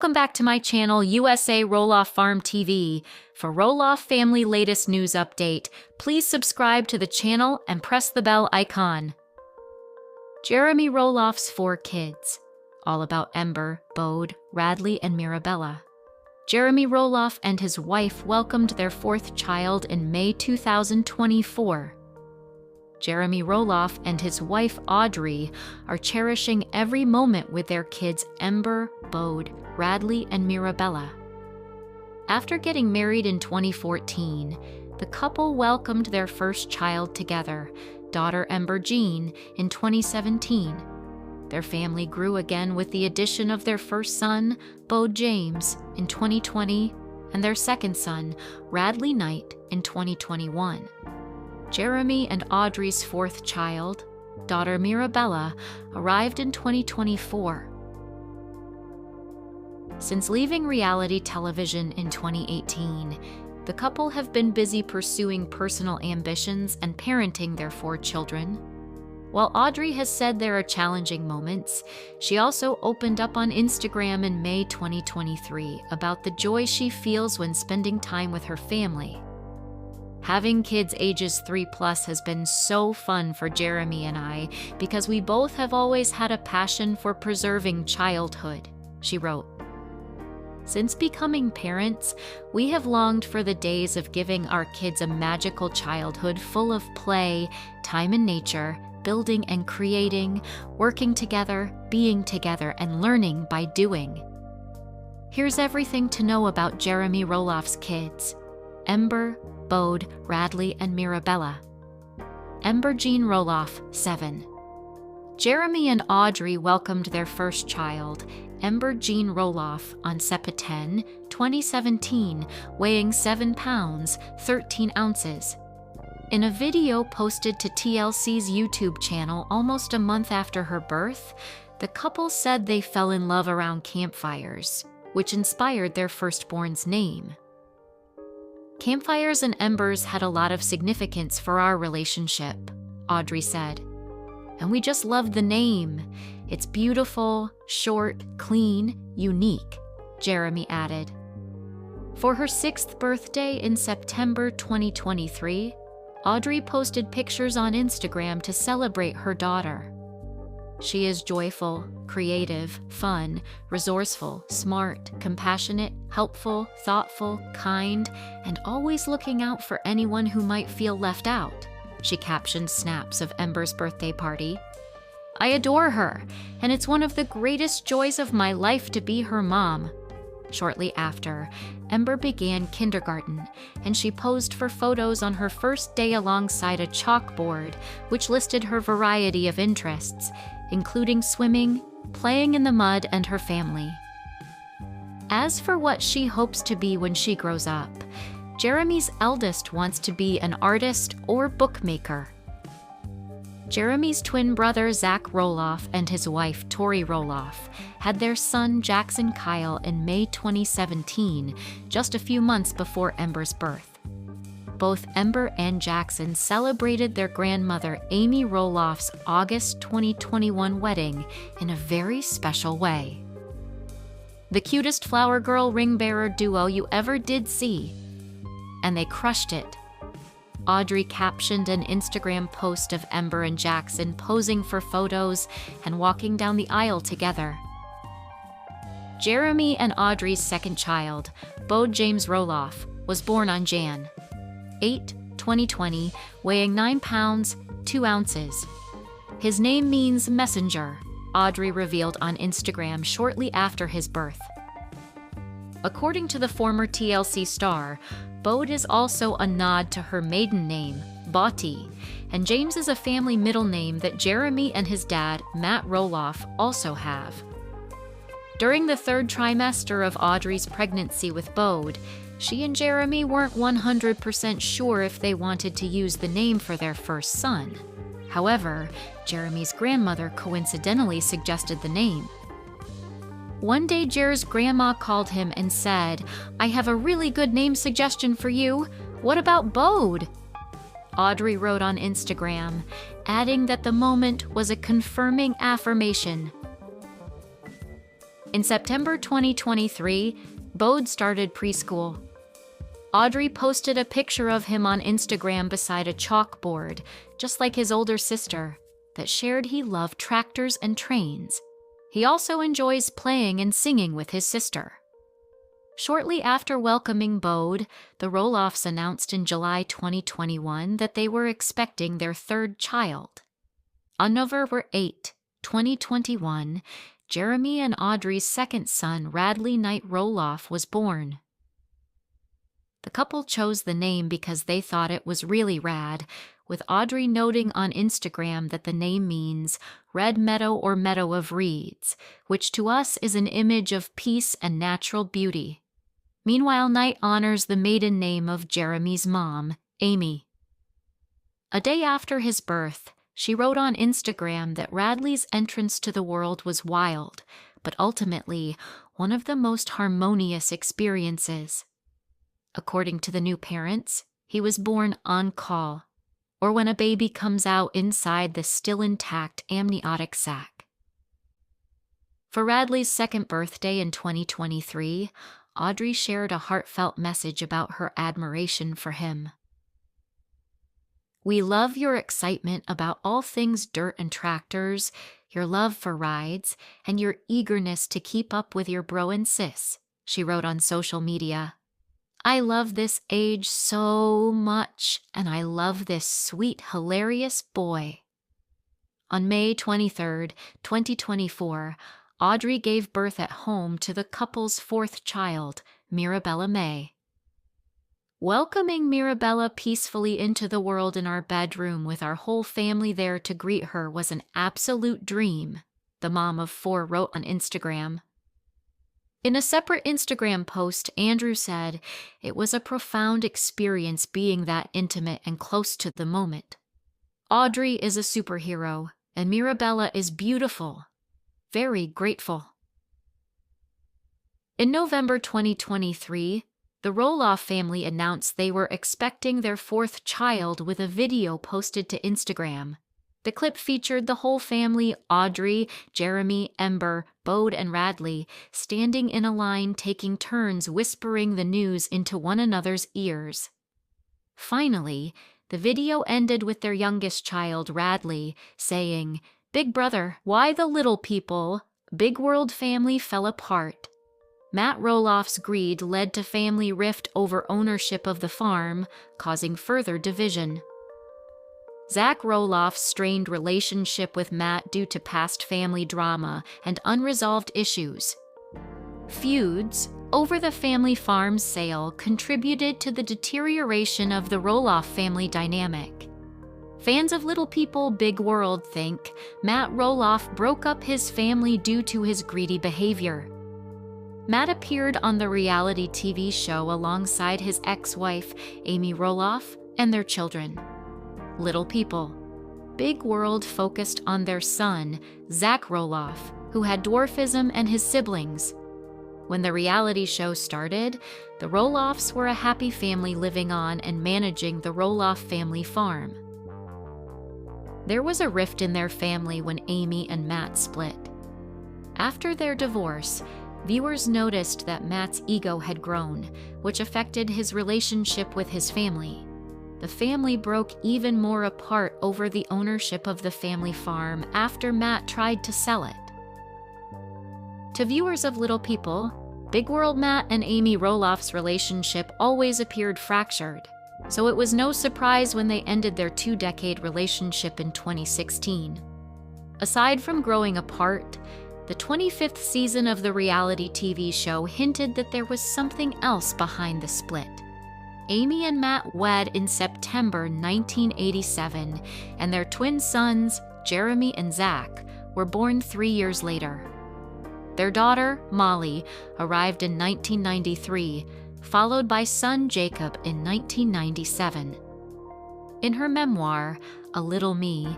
Welcome back to my channel, USA Roloff Farm TV. For Roloff family latest news update, please subscribe to the channel and press the bell icon. Jeremy Roloff's 4 kids. All about Ember, Bode, Radley, and Mirabella. Jeremy Roloff and his wife welcomed their 4th child in May 2024. Jeremy Roloff and his wife Audrey are cherishing every moment with their kids Ember, Bode, Radley, and Mirabella. After getting married in 2014, the couple welcomed their first child together, daughter Ember Jean, in 2017. Their family grew again with the addition of their first son, Bode James, in 2020, and their second son, Radley Knight, in 2021. Jeremy and Audrey's 4th child, daughter Mirabella, arrived in 2024. Since leaving reality television in 2018, the couple have been busy pursuing personal ambitions and parenting their 4 children. While Audrey has said there are challenging moments, she also opened up on Instagram in May 2023 about the joy she feels when spending time with her family. Having kids ages 3+ has been so fun for Jeremy and I because we both have always had a passion for preserving childhood, she wrote. Since becoming parents, we have longed for the days of giving our kids a magical childhood full of play, time in nature, building and creating, working together, being together, and learning by doing. Here's everything to know about Jeremy Roloff's kids: Ember, Bode, Radley, and Mirabella. Ember Jean Roloff, 7. Jeremy and Audrey welcomed their first child, Ember Jean Roloff, on September 10, 2017, weighing 7 pounds, 13 ounces. In a video posted to TLC's YouTube channel almost a month after her birth, the couple said they fell in love around campfires, which inspired their firstborn's name. Campfires and embers had a lot of significance for our relationship, Audrey said. And we just loved the name. It's beautiful, short, clean, unique, Jeremy added. For her 6th birthday in September 2023, Audrey posted pictures on Instagram to celebrate her daughter. She is joyful, creative, fun, resourceful, smart, compassionate, helpful, thoughtful, kind, and always looking out for anyone who might feel left out, she captioned snaps of Ember's birthday party. I adore her, and it's one of the greatest joys of my life to be her mom. Shortly after, Ember began kindergarten, and she posed for photos on her first day alongside a chalkboard, which listed her variety of interests, including swimming, playing in the mud, and her family. As for what she hopes to be when she grows up, Jeremy's eldest wants to be an artist or bookmaker. Jeremy's twin brother Zach Roloff and his wife Tori Roloff had their son Jackson Kyle in May 2017, just a few months before Ember's birth. Both Ember and Jackson celebrated their grandmother Amy Roloff's August 2021 wedding in a very special way. The cutest flower girl ring bearer duo you ever did see. And they crushed it. Audrey captioned an Instagram post of Ember and Jackson posing for photos and walking down the aisle together. Jeremy and Audrey's 2nd child, Bode James Roloff, was born on Jan. 8, 2020, weighing 9 pounds, 2 ounces. His name means messenger, Audrey revealed on Instagram shortly after his birth. According to the former TLC star, Bode is also a nod to her maiden name, Bode, and James is a family middle name that Jeremy and his dad, Matt Roloff, also have. During the 3rd trimester of Audrey's pregnancy with Bode, she and Jeremy weren't 100% sure if they wanted to use the name for their first son. However, Jeremy's grandmother coincidentally suggested the name. One day, Jer's grandma called him and said, I have a really good name suggestion for you. What about Bode? Audrey wrote on Instagram, adding that the moment was a confirming affirmation. In September 2023, Bode started preschool. Audrey posted a picture of him on Instagram beside a chalkboard, just like his older sister, that shared he loved tractors and trains. He also enjoys playing and singing with his sister. Shortly after welcoming Bode, the Roloffs announced in July 2021 that they were expecting their third child. On November 8, 2021, Jeremy and Audrey's second son, Radley Knight Roloff, was born. The couple chose the name because they thought it was really rad, with Audrey noting on Instagram that the name means red meadow or meadow of reeds, which to us is an image of peace and natural beauty. Meanwhile, Knight honors the maiden name of Jeremy's mom, Amy. A day after his birth, she wrote on Instagram that Radley's entrance to the world was wild, but ultimately one of the most harmonious experiences. According to the new parents, he was born on call, or when a baby comes out inside the still intact amniotic sac. For Radley's second birthday in 2023, Audrey shared a heartfelt message about her admiration for him. "We love your excitement about all things dirt and tractors, your love for rides, and your eagerness to keep up with your bro and sis," she wrote on social media. "I love this age so much, and I love this sweet, hilarious boy." On May 23, 2024, Audrey gave birth at home to the couple's fourth child, Mirabella May. "Welcoming Mirabella peacefully into the world in our bedroom with our whole family there to greet her was an absolute dream," the mom of four wrote on Instagram. In a separate Instagram post, Andrew said, "It was a profound experience being that intimate and close to the moment. Audrey is a superhero, and Mirabella is beautiful. Very grateful." In November 2023, the Roloff family announced they were expecting their fourth child with a video posted to Instagram. The clip featured the whole family, Audrey, Jeremy, Ember, Bode, and Radley, standing in a line taking turns whispering the news into one another's ears. Finally, the video ended with their youngest child, Radley, saying, "Big brother, why the little people? Big world family fell apart." Matt Roloff's greed led to family rift over ownership of the farm, causing further division. Zach Roloff's strained relationship with Matt due to past family drama and unresolved issues. Feuds over the family farm's sale contributed to the deterioration of the Roloff family dynamic. Fans of Little People, Big World think Matt Roloff broke up his family due to his greedy behavior. Matt appeared on the reality TV show alongside his ex-wife, Amy Roloff, and their children. Little People. Big World focused on their son, Zach Roloff, who had dwarfism, and his siblings. When the reality show started, the Roloffs were a happy family living on and managing the Roloff family farm. There was a rift in their family when Amy and Matt split. After their divorce, viewers noticed that Matt's ego had grown, which affected his relationship with his family. The family broke even more apart over the ownership of the family farm after Matt tried to sell it. To viewers of Little People, Big World Matt and Amy Roloff's relationship always appeared fractured, so it was no surprise when they ended their 2-decade relationship in 2016. Aside from growing apart, the 25th season of the reality TV show hinted that there was something else behind the split. Amy and Matt wed in September 1987, and their twin sons, Jeremy and Zach, were born 3 years later. Their daughter, Molly, arrived in 1993, followed by son Jacob in 1997. In her memoir, A Little Me,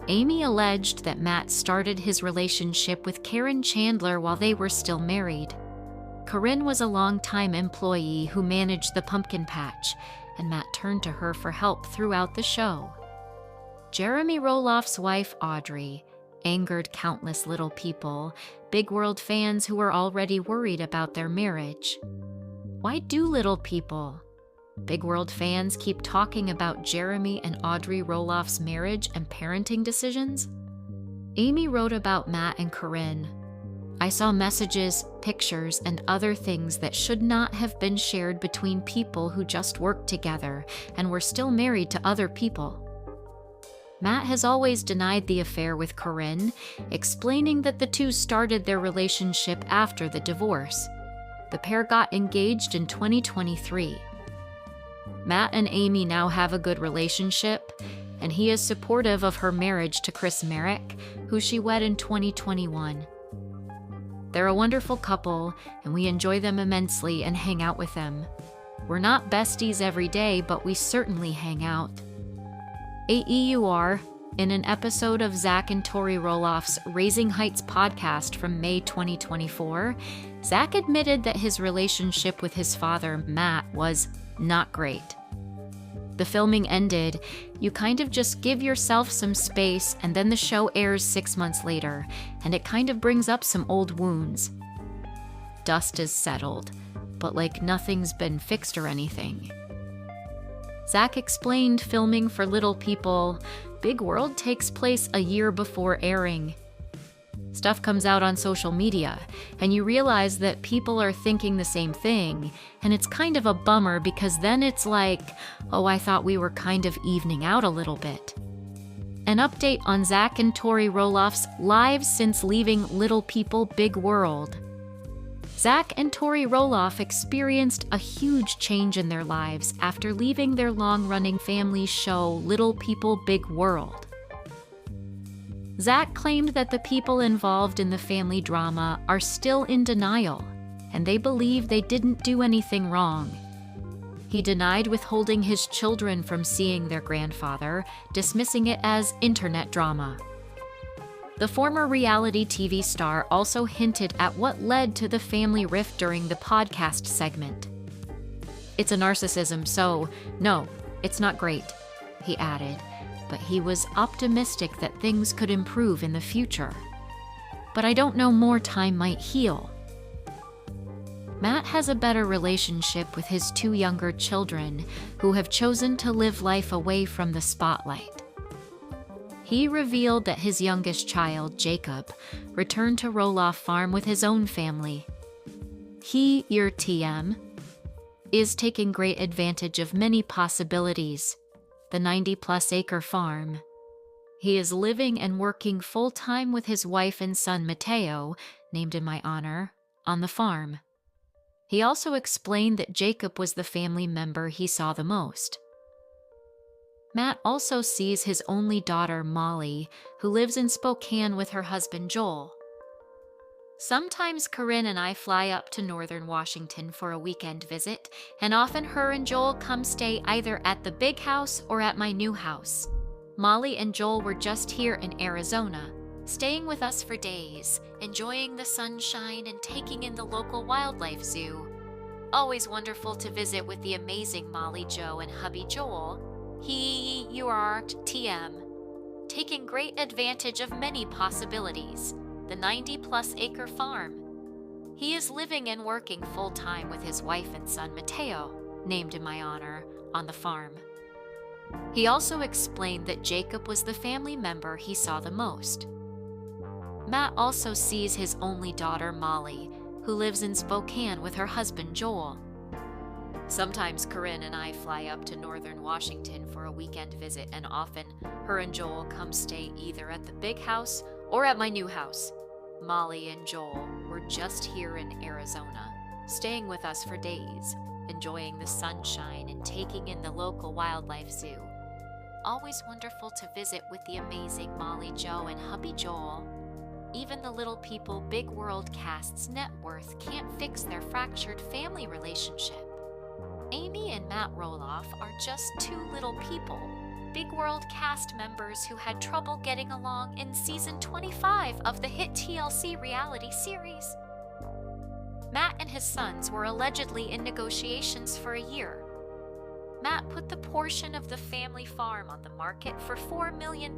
Amy alleged that Matt started his relationship with Karen Chandler while they were still married. Corinne was a longtime employee who managed the pumpkin patch, and Matt turned to her for help throughout the show. Jeremy Roloff's wife, Audrey, angered countless little people, Big World fans who were already worried about their marriage. Why do little people, Big World fans, keep talking about Jeremy and Audrey Roloff's marriage and parenting decisions? Amy wrote about Matt and Corinne. I saw messages, pictures, and other things that should not have been shared between people who just worked together and were still married to other people. Matt has always denied the affair with Corinne, explaining that the two started their relationship after the divorce. The pair got engaged in 2023. Matt and Amy now have a good relationship, and he is supportive of her marriage to Chris Merrick, who she wed in 2021. They're a wonderful couple, and we enjoy them immensely and hang out with them. We're not besties every day, but we certainly hang out. AEUR, in an episode of Zach and Tori Roloff's Raising Heights podcast from May 2024, Zach admitted that his relationship with his father, Matt, was not great. The filming ended, you kind of just give yourself some space, and then the show airs 6 months later, and it kind of brings up some old wounds. Dust is settled, but like nothing's been fixed or anything. Zach explained filming for Little People, Big World takes place a year before airing. Stuff comes out on social media, and you realize that people are thinking the same thing, and it's kind of a bummer because then it's like, oh, I thought we were kind of evening out a little bit. An update on Zach and Tori Roloff's lives since leaving Little People, Big World. Zach and Tori Roloff experienced a huge change in their lives after leaving their long-running family show Little People, Big World. Zach claimed that the people involved in the family drama are still in denial, and they believe they didn't do anything wrong. He denied withholding his children from seeing their grandfather, dismissing it as internet drama. The former reality TV star also hinted at what led to the family rift during the podcast segment. It's a narcissism, so no, it's not great, he added, but he was optimistic that things could improve in the future. But I don't know, more time might heal. Matt has a better relationship with his 2 younger children who have chosen to live life away from the spotlight. He revealed that his youngest child, Jacob, returned to Roloff Farm with his own family. He, your TM, is taking great advantage of many possibilities, the 90-plus acre farm. He is living and working full-time with his wife and son, Mateo, named in my honor, on the farm. He also explained that Jacob was the family member he saw the most. Matt also sees his only daughter, Molly, who lives in Spokane with her husband, Joel. Sometimes Corinne and I fly up to northern Washington for a weekend visit, and often her and Joel come stay either at the big house or at my new house. Molly and Joel were just here in Arizona, staying with us for days, enjoying the sunshine and taking in the local wildlife zoo. Always wonderful to visit with the amazing Molly Jo and hubby Joel. He, you are TM, taking great advantage of many possibilities, the 90-plus acre farm. He is living and working full-time with his wife and son Mateo, named in my honor, on the farm. He also explained that Jacob was the family member he saw the most. Matt also sees his only daughter Molly, who lives in Spokane with her husband Joel. Sometimes Corinne and I fly up to northern Washington for a weekend visit, and often her and Joel come stay either at the big house or at my new house. Molly and Joel were just here in Arizona, staying with us for days, enjoying the sunshine and taking in the local wildlife zoo. Always wonderful to visit with the amazing Molly Jo and hubby Joel. Even the Little People, Big World cast's net worth can't fix their fractured family relationship. Amy and Matt Roloff are just 2 little people, Big World cast members who had trouble getting along in season 25 of the hit TLC reality series. Matt and his sons were allegedly in negotiations for a year. Matt put the portion of the family farm on the market for $4 million,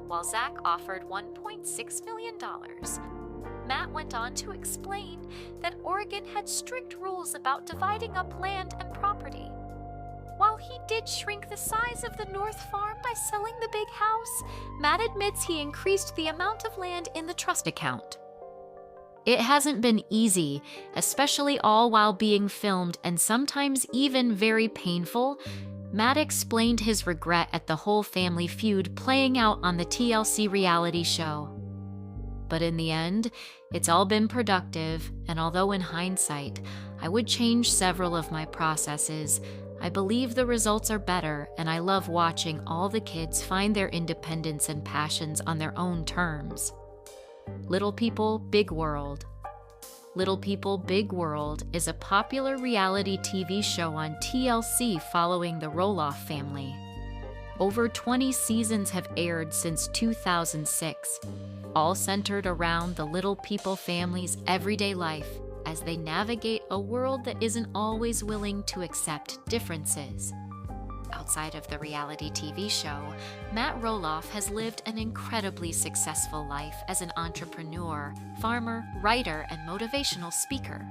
while Zach offered $1.6 million. Matt went on to explain that Oregon had strict rules about dividing up land and property. While he did shrink the size of the North Farm by selling the big house, Matt admits he increased the amount of land in the trust account. It hasn't been easy, especially all while being filmed and sometimes even very painful. Matt explained his regret at the whole family feud playing out on the TLC reality show. But in the end, it's all been productive, and although in hindsight, I would change several of my processes, I believe the results are better, and I love watching all the kids find their independence and passions on their own terms. Little People, Big World. Little People, Big World is a popular reality TV show on TLC following the Roloff family. Over 20 seasons have aired since 2006, all centered around the Little People family's everyday life as they navigate a world that isn't always willing to accept differences. Outside of the reality TV show, Matt Roloff has lived an incredibly successful life as an entrepreneur, farmer, writer, and motivational speaker.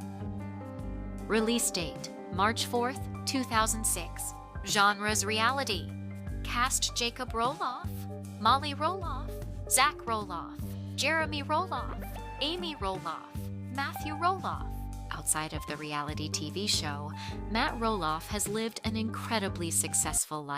Release date: March 4th, 2006. Genres: reality. Cast: Jacob Roloff, Molly Roloff, Zach Roloff, Jeremy Roloff, Amy Roloff, Matthew Roloff. Outside of the reality TV show, Matt Roloff has lived an incredibly successful life